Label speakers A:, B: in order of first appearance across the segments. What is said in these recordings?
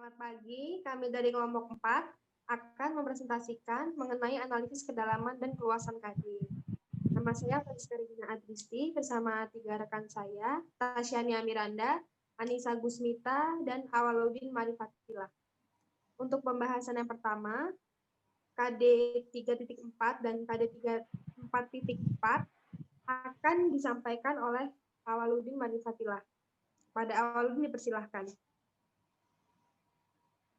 A: Selamat pagi, kami dari kelompok 4 akan mempresentasikan mengenai analisis kedalaman dan keluasan KD. Nama saya Francisca Regina Adristi bersama 3 rekan saya, Tasyania Miranda, Anissa Gusmita, dan Awaludin Marifatillah. Untuk pembahasan yang pertama, KD 3.4 dan KD 4.4 akan disampaikan oleh Awaludin Marifatillah. Pada Awaludin dipersilahkan.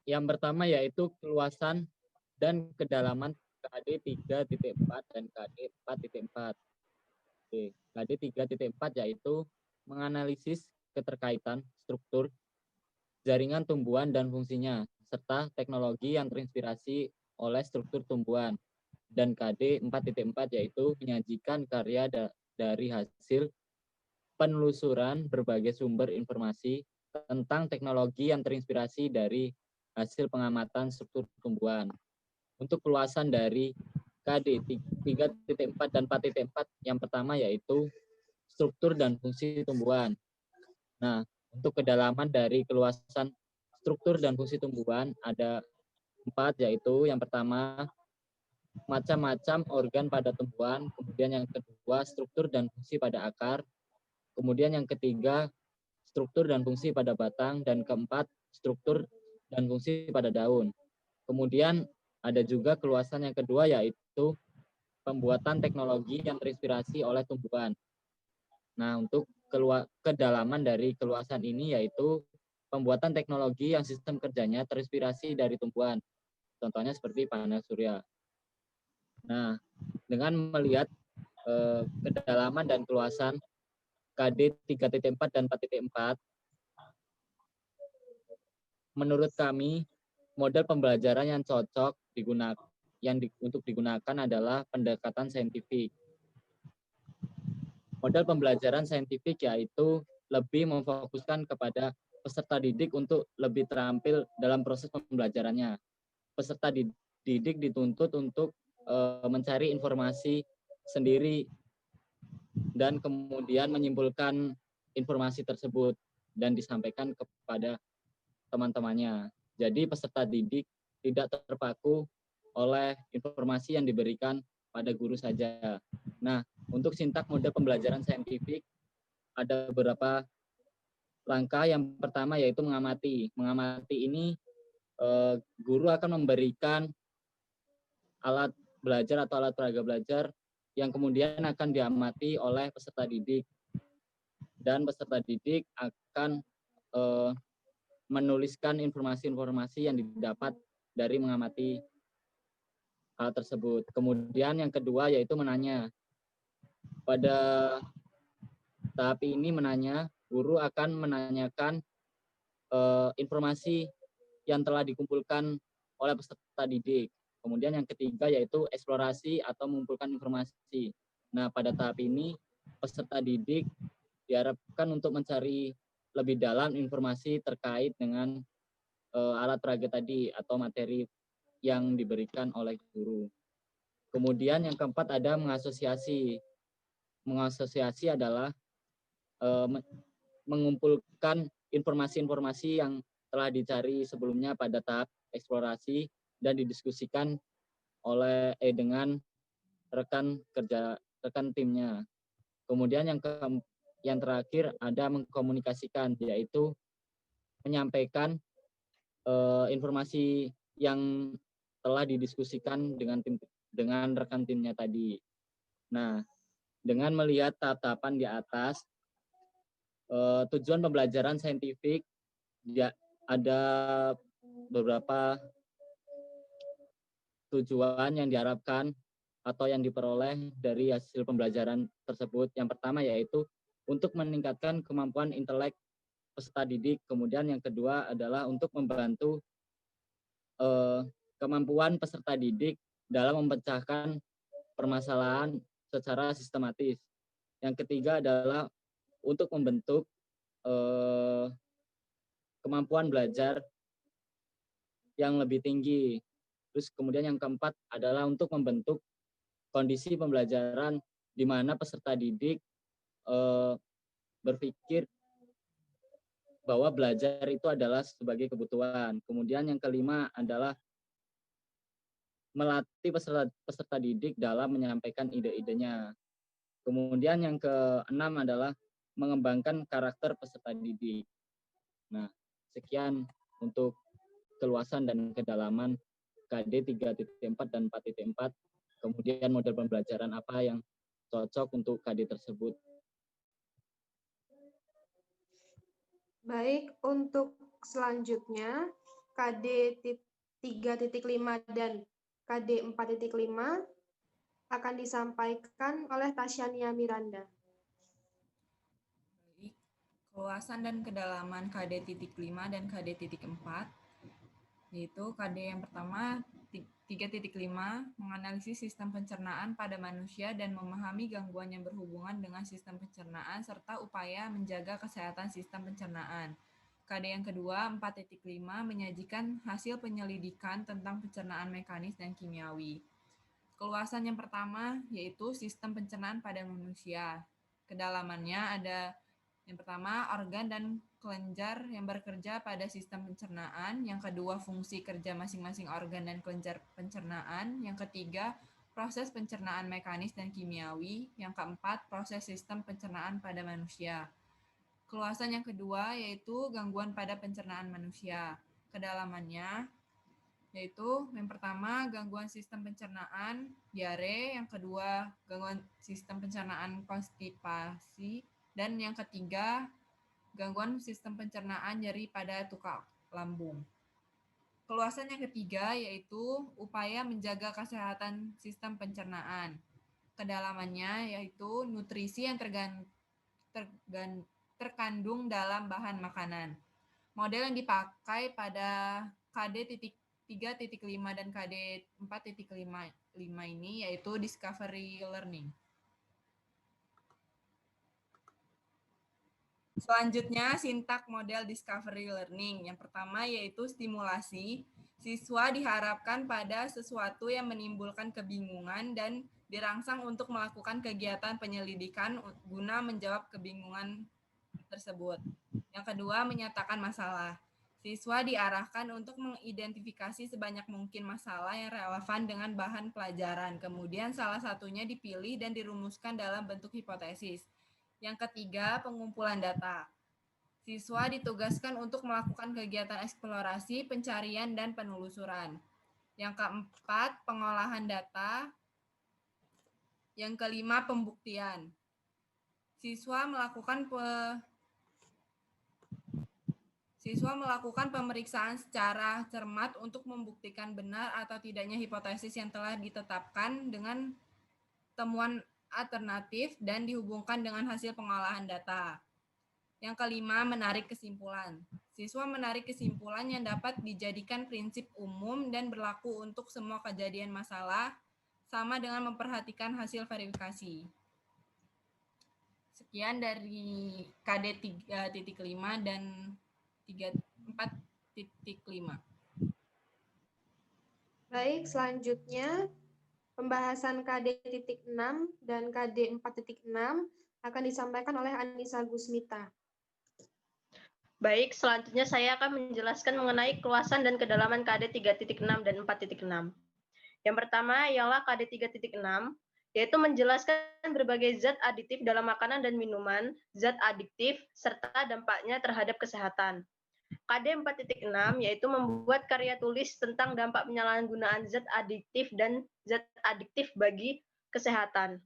B: Yang pertama yaitu keluasan dan kedalaman KD 3.4 dan KD 4.4. KD 3.4 yaitu menganalisis keterkaitan struktur, jaringan tumbuhan dan fungsinya, serta teknologi yang terinspirasi oleh struktur tumbuhan. Dan KD 4.4 yaitu menyajikan karya dari hasil penelusuran berbagai sumber informasi tentang teknologi yang terinspirasi dari hasil pengamatan struktur tumbuhan. Untuk keluasan dari KD 3.4 dan 4.4 yang pertama yaitu struktur dan fungsi tumbuhan. Nah, untuk kedalaman dari keluasan struktur dan fungsi tumbuhan ada 4, yaitu yang pertama macam-macam organ pada tumbuhan, kemudian yang kedua struktur dan fungsi pada akar, kemudian yang ketiga struktur dan fungsi pada batang, dan keempat struktur dan fungsi pada daun. Kemudian ada juga keluasan yang kedua yaitu pembuatan teknologi yang terinspirasi oleh tumbuhan. Nah, untuk kedalaman dari keluasan ini yaitu pembuatan teknologi yang sistem kerjanya terinspirasi dari tumbuhan. Contohnya seperti panel surya. Nah, dengan melihat kedalaman dan keluasan KD 3.4 dan 4.4, menurut kami, model pembelajaran yang cocok untuk digunakan adalah pendekatan saintifik. Model pembelajaran saintifik yaitu lebih memfokuskan kepada peserta didik untuk lebih terampil dalam proses pembelajarannya. Peserta didik dituntut untuk mencari informasi sendiri dan kemudian menyimpulkan informasi tersebut dan disampaikan kepada teman-temannya. Jadi peserta didik tidak terpaku oleh informasi yang diberikan pada guru saja. Nah, untuk sintak model pembelajaran saintifik ada beberapa langkah. Yang pertama yaitu mengamati. Mengamati ini guru akan memberikan alat belajar atau alat peraga belajar yang kemudian akan diamati oleh peserta didik. Dan peserta didik akan menuliskan informasi-informasi yang didapat dari mengamati hal tersebut. Kemudian yang kedua yaitu menanya. Pada tahap ini guru akan menanyakan informasi yang telah dikumpulkan oleh peserta didik. Kemudian yang ketiga yaitu eksplorasi atau mengumpulkan informasi. Nah, pada tahap ini peserta didik diharapkan untuk mencari lebih dalam informasi terkait dengan alat peraga tadi atau materi yang diberikan oleh guru. Kemudian yang keempat ada mengasosiasi. Mengasosiasi adalah mengumpulkan informasi-informasi yang telah dicari sebelumnya pada tahap eksplorasi dan didiskusikan dengan rekan timnya. Kemudian yang terakhir ada mengkomunikasikan, yaitu menyampaikan informasi yang telah didiskusikan dengan rekan timnya tadi. Nah, dengan melihat tahap-tahapan di atas, tujuan pembelajaran saintifik ada beberapa tujuan yang diharapkan atau yang diperoleh dari hasil pembelajaran tersebut. Yang pertama yaitu untuk meningkatkan kemampuan intelek peserta didik. Kemudian yang kedua adalah untuk membantu kemampuan peserta didik dalam memecahkan permasalahan secara sistematis. Yang ketiga adalah untuk membentuk kemampuan belajar yang lebih tinggi. Terus kemudian yang keempat adalah untuk membentuk kondisi pembelajaran di mana peserta didik berpikir bahwa belajar itu adalah sebagai kebutuhan. Kemudian yang kelima adalah melatih peserta didik dalam menyampaikan ide-idenya. Kemudian yang keenam adalah mengembangkan karakter peserta didik. Nah, sekian untuk keluasan dan kedalaman KD 3.4 dan 4.4. Kemudian model pembelajaran apa yang cocok untuk KD tersebut.
A: Baik, untuk selanjutnya KD 3.5 dan KD 4.5 akan disampaikan oleh Tasyania Miranda.
C: Baik, keluasan dan kedalaman KD 5 dan KD 4, yaitu KD yang pertama 3.5 menganalisis sistem pencernaan pada manusia dan memahami gangguan yang berhubungan dengan sistem pencernaan serta upaya menjaga kesehatan sistem pencernaan. KD yang kedua 4.5 menyajikan hasil penyelidikan tentang pencernaan mekanis dan kimiawi. Keluasan yang pertama yaitu sistem pencernaan pada manusia. Kedalamannya ada yang pertama, organ dan kelenjar yang bekerja pada sistem pencernaan. Yang kedua, fungsi kerja masing-masing organ dan kelenjar pencernaan. Yang ketiga, proses pencernaan mekanis dan kimiawi. Yang keempat, proses sistem pencernaan pada manusia. Keluasan yang kedua yaitu gangguan pada pencernaan manusia. Kedalamannya yaitu yang pertama, gangguan sistem pencernaan, diare. Yang kedua, gangguan sistem pencernaan konstipasi. Dan yang ketiga, gangguan sistem pencernaan nyeri pada tukak lambung. Keluasan yang ketiga yaitu upaya menjaga kesehatan sistem pencernaan. Kedalamannya yaitu nutrisi yang terkandung dalam bahan makanan. Model yang dipakai pada KD 3.5 dan KD 4.5 ini yaitu discovery learning. Selanjutnya, sintak model discovery learning. Yang pertama yaitu stimulasi. Siswa diharapkan pada sesuatu yang menimbulkan kebingungan dan dirangsang untuk melakukan kegiatan penyelidikan guna menjawab kebingungan tersebut. Yang kedua, menyatakan masalah. Siswa diarahkan untuk mengidentifikasi sebanyak mungkin masalah yang relevan dengan bahan pelajaran. Kemudian salah satunya dipilih dan dirumuskan dalam bentuk hipotesis. Yang ketiga, pengumpulan data. Siswa ditugaskan untuk melakukan kegiatan eksplorasi, pencarian, dan penelusuran. Yang keempat, pengolahan data. Yang kelima, pembuktian. Siswa melakukan pemeriksaan secara cermat untuk membuktikan benar atau tidaknya hipotesis yang telah ditetapkan dengan temuan alternatif dan dihubungkan dengan hasil pengolahan data. Yang kelima, menarik kesimpulan. Siswa menarik kesimpulan yang dapat dijadikan prinsip umum dan berlaku untuk semua kejadian masalah, sama dengan memperhatikan hasil verifikasi. Sekian dari KD 3.5 dan 4.5.
A: Baik, selanjutnya pembahasan KD 6 dan KD 4.6 akan disampaikan oleh Anissa Gusmita.
D: Baik, selanjutnya saya akan menjelaskan mengenai keluasan dan kedalaman KD 3.6 dan 4.6. Yang pertama ialah KD 3.6, yaitu menjelaskan berbagai zat aditif dalam makanan dan minuman, zat adiktif, serta dampaknya terhadap kesehatan. KD 4.6 yaitu membuat karya tulis tentang dampak penyalahgunaan zat adiktif dan zat adiktif bagi kesehatan.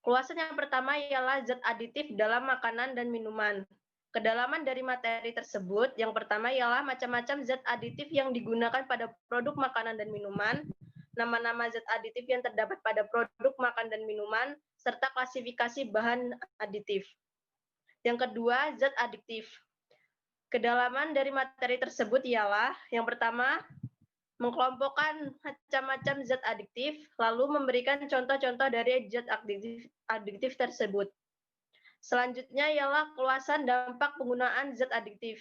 D: Keluasan yang pertama ialah zat aditif dalam makanan dan minuman. Kedalaman dari materi tersebut, yang pertama ialah macam-macam zat aditif yang digunakan pada produk makanan dan minuman, nama-nama zat aditif yang terdapat pada produk makan dan minuman, serta klasifikasi bahan aditif. Yang kedua, zat adiktif. Kedalaman dari materi tersebut ialah, yang pertama, mengkelompokkan macam-macam zat adiktif, lalu memberikan contoh-contoh dari zat adiktif tersebut. Selanjutnya ialah keluasan dampak penggunaan zat adiktif.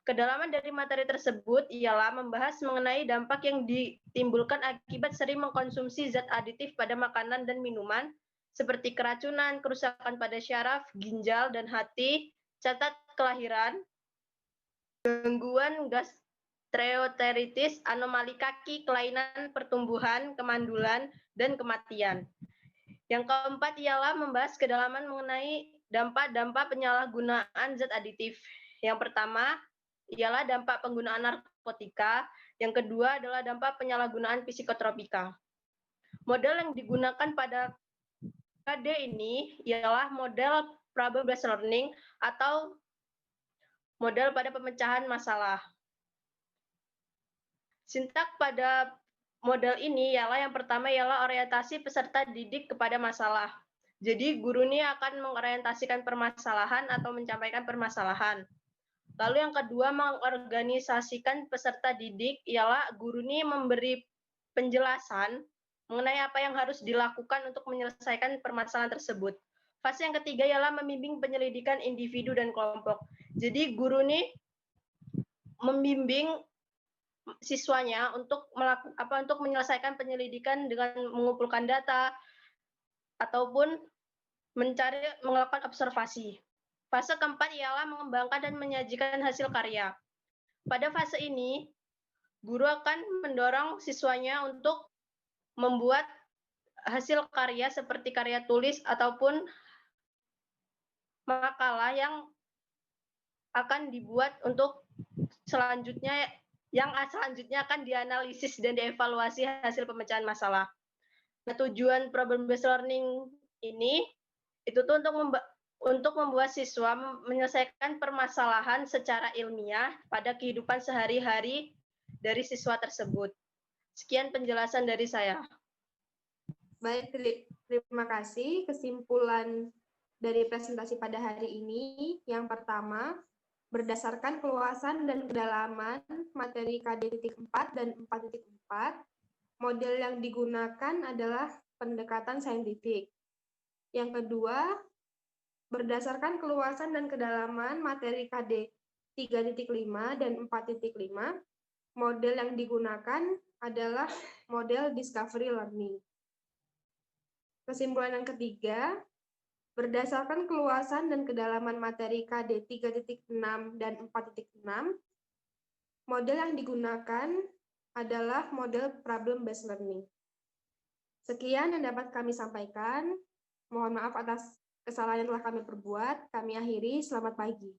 D: Kedalaman dari materi tersebut ialah membahas mengenai dampak yang ditimbulkan akibat sering mengkonsumsi zat aditif pada makanan dan minuman, seperti keracunan, kerusakan pada syaraf, ginjal, dan hati, catat kelahiran, gangguan gastroenteritis, anomali kaki, kelainan pertumbuhan, kemandulan, dan kematian. Yang keempat ialah membahas kedalaman mengenai dampak-dampak penyalahgunaan zat aditif. Yang pertama ialah dampak penggunaan narkotika, yang kedua adalah dampak penyalahgunaan psikotropika. Model yang digunakan pada KD ini ialah model problem based learning atau model pada pemecahan masalah. Sintak pada model ini ialah yang pertama ialah orientasi peserta didik kepada masalah. Jadi guru ini akan mengorientasikan permasalahan atau menyampaikan permasalahan. Lalu yang kedua mengorganisasikan peserta didik ialah guru ini memberi penjelasan mengenai apa yang harus dilakukan untuk menyelesaikan permasalahan tersebut. Fase yang ketiga ialah membimbing penyelidikan individu dan kelompok. Jadi guru ini membimbing siswanya untuk menyelesaikan penyelidikan dengan mengumpulkan data ataupun melakukan observasi. Fase keempat ialah mengembangkan dan menyajikan hasil karya. Pada fase ini, guru akan mendorong siswanya untuk membuat hasil karya seperti karya tulis ataupun makalah yang akan dibuat untuk selanjutnya akan dianalisis dan dievaluasi hasil pemecahan masalah. Nah, tujuan problem based learning ini itu tuh untuk membuat siswa menyelesaikan permasalahan secara ilmiah pada kehidupan sehari-hari dari siswa tersebut. Sekian penjelasan dari saya.
A: Baik, terima kasih. Kesimpulan dari presentasi pada hari ini, yang pertama, berdasarkan keluasan dan kedalaman materi KD.4 dan 4.4, model yang digunakan adalah pendekatan saintifik. Yang kedua, berdasarkan keluasan dan kedalaman materi KD 3.5 dan 4.5, model yang digunakan adalah model discovery learning. Kesimpulan yang ketiga, berdasarkan keluasan dan kedalaman materi KD 3.6 dan 4.6, model yang digunakan adalah model problem based learning. Sekian yang dapat kami sampaikan. Mohon maaf atas kesalahan yang telah kami perbuat. Kami akhiri. Selamat pagi.